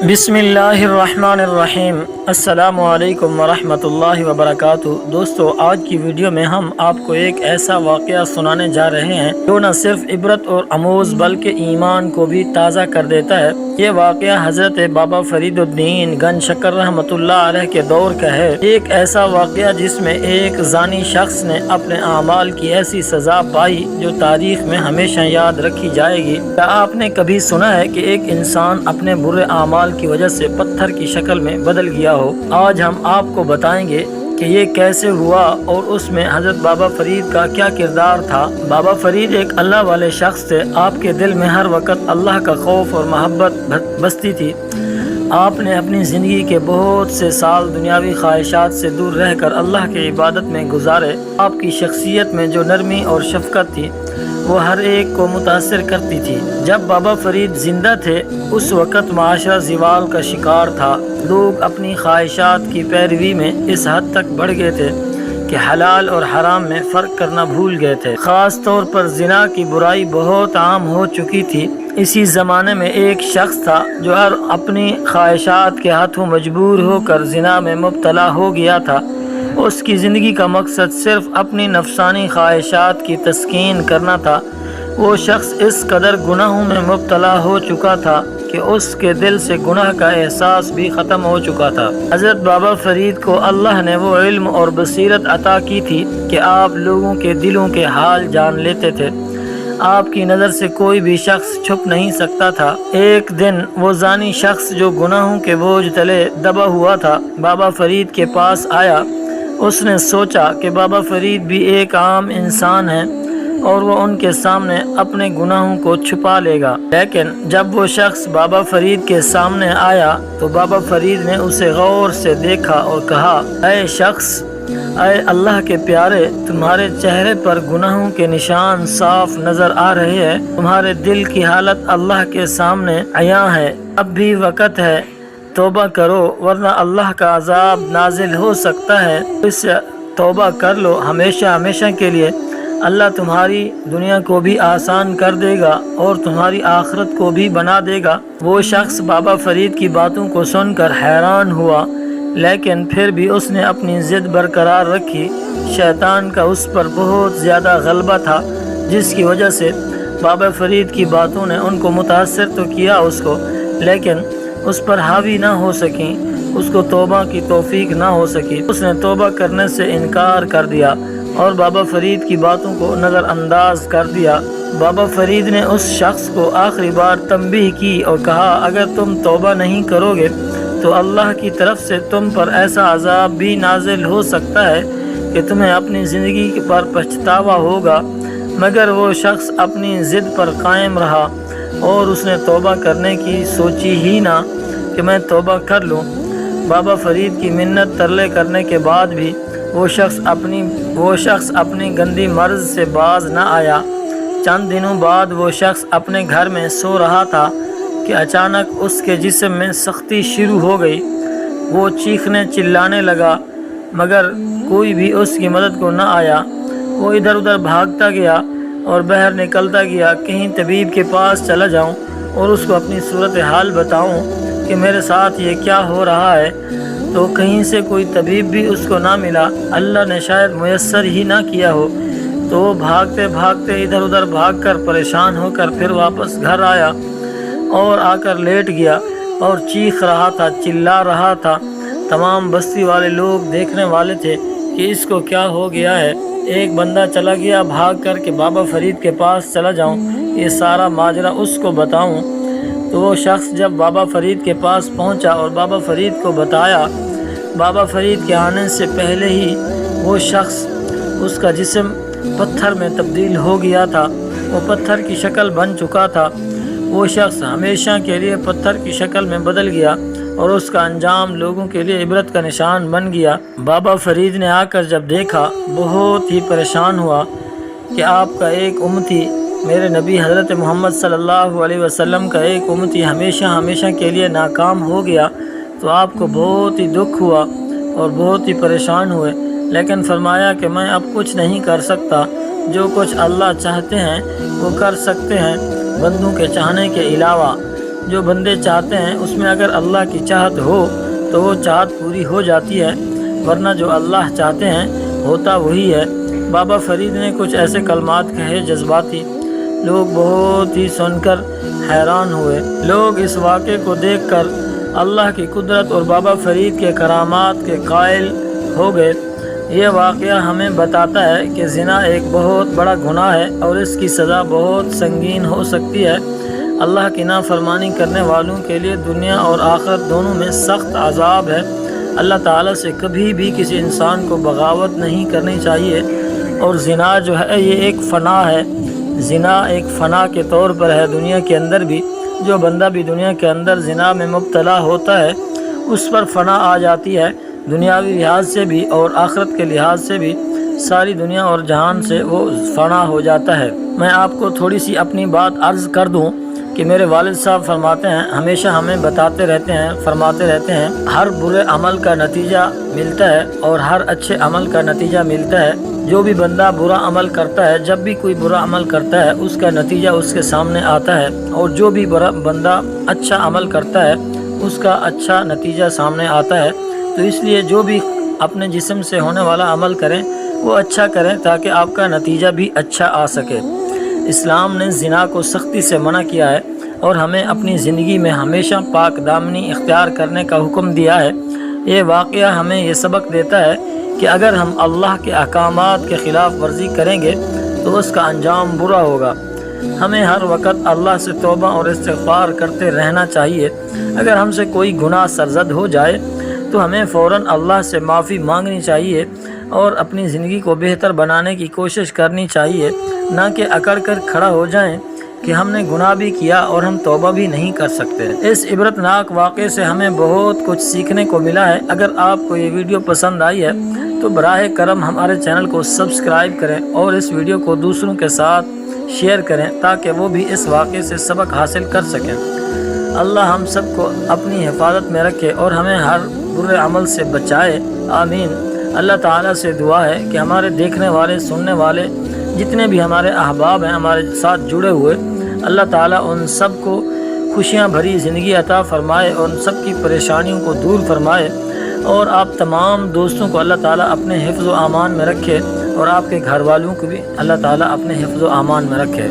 بسم اللہ الرحمن الرحیم۔ السلام علیکم ورحمۃ اللہ وبرکاتہ۔ دوستو، آج کی ویڈیو میں ہم آپ کو ایک ایسا واقعہ سنانے جا رہے ہیں جو نہ صرف عبرت اور آموز بلکہ ایمان کو بھی تازہ کر دیتا ہے۔ یہ واقعہ حضرت بابا فرید الدین گنج شکر رحمۃ اللہ علیہ کے دور کا ہے۔ ایک ایسا واقعہ جس میں ایک زانی شخص نے اپنے اعمال کی ایسی سزا پائی جو تاریخ میں ہمیشہ یاد رکھی جائے گی۔ کیا آپ نے کبھی سنا ہے کہ ایک انسان اپنے برے اعمال کی وجہ سے پتھر کی شکل میں بدل گیا ہو؟ آج ہم آپ کو بتائیں گے کہ یہ کیسے ہوا اور اس میں حضرت بابا فرید کا کیا کردار تھا۔ بابا فرید ایک اللہ والے شخص تھے۔ آپ کے دل میں ہر وقت اللہ کا خوف اور محبت بستی تھی۔ آپ نے اپنی زندگی کے بہت سے سال دنیاوی خواہشات سے دور رہ کر اللہ کی عبادت میں گزارے۔ آپ کی شخصیت میں جو نرمی اور شفقت تھی وہ ہر ایک کو متاثر کرتی تھی۔ جب بابا فرید زندہ تھے اس وقت معاشرہ زوال کا شکار تھا۔ لوگ اپنی خواہشات کی پیروی میں اس حد تک بڑھ گئے تھے کہ حلال اور حرام میں فرق کرنا بھول گئے تھے۔ خاص طور پر زنا کی برائی بہت عام ہو چکی تھی۔ اسی زمانے میں ایک شخص تھا جو ہر اپنی خواہشات کے ہاتھوں مجبور ہو کر زنا میں مبتلا ہو گیا تھا۔ اس کی زندگی کا مقصد صرف اپنی نفسانی خواہشات کی تسکین کرنا تھا۔ وہ شخص اس قدر گناہوں میں مبتلا ہو چکا تھا کہ اس کے دل سے گناہ کا احساس بھی ختم ہو چکا تھا۔ حضرت بابا فرید کو اللہ نے وہ علم اور بصیرت عطا کی تھی کہ آپ لوگوں کے دلوں کے حال جان لیتے تھے۔ آپ کی نظر سے کوئی بھی شخص چھپ نہیں سکتا تھا۔ ایک دن وہ زانی شخص جو گناہوں کے بوجھ تلے دبا ہوا تھا بابا فرید کے پاس آیا۔ اس نے سوچا کہ بابا فرید بھی ایک عام انسان ہے اور وہ ان کے سامنے اپنے گناہوں کو چھپا لے گا۔ لیکن جب وہ شخص بابا فرید کے سامنے آیا تو بابا فرید نے اسے غور سے دیکھا اور کہا، اے شخص، اے اللہ کے پیارے، تمہارے چہرے پر گناہوں کے نشان صاف نظر آ رہے ہیں۔ تمہارے دل کی حالت اللہ کے سامنے عیاں ہے۔ اب بھی وقت ہے، توبہ کرو ورنہ اللہ کا عذاب نازل ہو سکتا ہے۔ اس سے توبہ کر لو ہمیشہ ہمیشہ کے لیے۔ اللہ تمہاری دنیا کو بھی آسان کر دے گا اور تمہاری آخرت کو بھی بنا دے گا۔ وہ شخص بابا فرید کی باتوں کو سن کر حیران ہوا، لیکن پھر بھی اس نے اپنی ضد برقرار رکھی۔ شیطان کا اس پر بہت زیادہ غلبہ تھا جس کی وجہ سے بابا فرید کی باتوں نے ان کو متاثر تو کیا لیکن اس پر حاوی نہ ہو سکیں، اس کو توبہ کی توفیق نہ ہو سکی۔ اس نے توبہ کرنے سے انکار کر دیا اور بابا فرید کی باتوں کو نظر انداز کر دیا۔ بابا فرید نے اس شخص کو آخری بار تنبیہ کی اور کہا، اگر تم توبہ نہیں کرو گے تو اللہ کی طرف سے تم پر ایسا عذاب بھی نازل ہو سکتا ہے کہ تمہیں اپنی زندگی پر پچھتاوا ہوگا۔ مگر وہ شخص اپنی ضد پر قائم رہا اور اس نے توبہ کرنے کی سوچی ہی نہ کہ میں توبہ کر لوں۔ بابا فرید کی منت ترلے کرنے کے بعد بھی وہ شخص اپنی گندی مرض سے باز نہ آیا۔ چند دنوں بعد وہ شخص اپنے گھر میں سو رہا تھا کہ اچانک اس کے جسم میں سختی شروع ہو گئی۔ وہ چیخنے چلانے لگا مگر کوئی بھی اس کی مدد کو نہ آیا۔ وہ ادھر ادھر بھاگتا گیا اور باہر نکلتا گیا، کہیں طبیب کے پاس چلا جاؤں اور اس کو اپنی صورتحال بتاؤں کہ میرے ساتھ یہ کیا ہو رہا ہے، تو کہیں سے کوئی طبیب بھی اس کو نہ ملا۔ اللہ نے شاید میسر ہی نہ کیا ہو، تو وہ بھاگتے بھاگتے ادھر ادھر بھاگ کر پریشان ہو کر پھر واپس گھر آیا اور آ کر لیٹ گیا اور چیخ رہا تھا، چلا رہا تھا۔ تمام بستی والے لوگ دیکھنے والے تھے کہ اس کو کیا ہو گیا ہے۔ ایک بندہ چلا گیا بھاگ کر کہ بابا فرید کے پاس چلا جاؤں، یہ سارا ماجرا اس کو بتاؤں۔ تو وہ شخص جب بابا فرید کے پاس پہنچا اور بابا فرید کو بتایا، بابا فرید کے آنے سے پہلے ہی وہ شخص، اس کا جسم پتھر میں تبدیل ہو گیا تھا، وہ پتھر کی شکل بن چکا تھا۔ وہ شخص ہمیشہ کے لیے پتھر کی شکل میں بدل گیا اور اس کا انجام لوگوں کے لیے عبرت کا نشان بن گیا۔ بابا فرید نے آ کر جب دیکھا بہت ہی پریشان ہوا کہ آپ کا ایک امتی، میرے نبی حضرت محمد صلی اللہ علیہ وسلم کا ایک امتی ہمیشہ ہمیشہ کے لیے ناکام ہو گیا، تو آپ کو بہت ہی دکھ ہوا اور بہت ہی پریشان ہوئے۔ لیکن فرمایا کہ میں اب کچھ نہیں کر سکتا، جو کچھ اللہ چاہتے ہیں وہ کر سکتے ہیں بندوں کے چاہنے کے علاوہ۔ جو بندے چاہتے ہیں اس میں اگر اللہ کی چاہت ہو تو وہ چاہت پوری ہو جاتی ہے، ورنہ جو اللہ چاہتے ہیں ہوتا وہی ہے۔ بابا فرید نے کچھ ایسے کلمات کہے جذباتی، لوگ بہت ہی سن کر حیران ہوئے۔ لوگ اس واقعے کو دیکھ کر اللہ کی قدرت اور بابا فرید کے کرامات کے قائل ہو گئے۔ یہ واقعہ ہمیں بتاتا ہے کہ زنا ایک بہت بڑا گناہ ہے اور اس کی سزا بہت سنگین ہو سکتی ہے۔ اللہ کی نافرمانی کرنے والوں کے لیے دنیا اور آخرت دونوں میں سخت عذاب ہے۔ اللہ تعالیٰ سے کبھی بھی کسی انسان کو بغاوت نہیں کرنی چاہیے، اور زنا جو ہے یہ ایک فنا ہے۔ زنا ایک فنا کے طور پر ہے دنیا کے اندر بھی۔ جو بندہ بھی دنیا کے اندر زنا میں مبتلا ہوتا ہے اس پر فنا آ جاتی ہے، دنیاوی لحاظ سے بھی اور آخرت کے لحاظ سے بھی۔ ساری دنیا اور جہان سے وہ فنا ہو جاتا ہے۔ میں آپ کو تھوڑی سی اپنی بات عرض کر دوں کہ میرے والد صاحب فرماتے ہیں، ہمیشہ ہمیں بتاتے رہتے ہیں، فرماتے رہتے ہیں، ہر برے عمل کا نتیجہ ملتا ہے اور ہر اچھے عمل کا نتیجہ ملتا ہے۔ جو بھی بندہ برا عمل کرتا ہے، جب بھی کوئی برا عمل کرتا ہے اس کا نتیجہ اس کے سامنے آتا ہے، اور جو بھی بندہ اچھا عمل کرتا ہے اس کا اچھا نتیجہ سامنے آتا ہے۔ تو اس لیے جو بھی اپنے جسم سے ہونے والا عمل کریں وہ اچھا کریں تاکہ آپ کا نتیجہ بھی اچھا آ سکے۔ اسلام نے زنا کو سختی سے منع کیا ہے اور ہمیں اپنی زندگی میں ہمیشہ پاک دامنی اختیار کرنے کا حکم دیا ہے۔ یہ واقعہ ہمیں یہ سبق دیتا ہے کہ اگر ہم اللہ کے احکامات کے خلاف ورزی کریں گے تو اس کا انجام برا ہوگا۔ ہمیں ہر وقت اللہ سے توبہ اور استغفار کرتے رہنا چاہیے۔ اگر ہم سے کوئی گناہ سرزد ہو جائے تو ہمیں فوراً اللہ سے معافی مانگنی چاہیے اور اپنی زندگی کو بہتر بنانے کی کوشش کرنی چاہیے، نہ کہ اکڑ کر کھڑا ہو جائیں کہ ہم نے گناہ بھی کیا اور ہم توبہ بھی نہیں کر سکتے۔ اس عبرتناک واقعے سے ہمیں بہت کچھ سیکھنے کو ملا ہے۔ اگر آپ کو یہ ویڈیو پسند آئی ہے تو براہ کرم ہمارے چینل کو سبسکرائب کریں اور اس ویڈیو کو دوسروں کے ساتھ شیئر کریں تاکہ وہ بھی اس واقعے سے سبق حاصل کر سکیں۔ اللہ ہم سب کو اپنی حفاظت میں رکھے اور ہمیں ہر برے عمل سے بچائے، آمین۔ اللہ تعالیٰ سے دعا ہے کہ ہمارے دیکھنے والے، سننے والے جتنے بھی ہمارے احباب ہیں ہمارے ساتھ جڑے ہوئے، اللہ تعالیٰ ان سب کو خوشیاں بھری زندگی عطا فرمائے اور ان سب کی پریشانیوں کو دور فرمائے، اور آپ تمام دوستوں کو اللہ تعالیٰ اپنے حفظ و امان میں رکھے، اور آپ کے گھر والوں کو بھی اللہ تعالیٰ اپنے حفظ و امان میں رکھے۔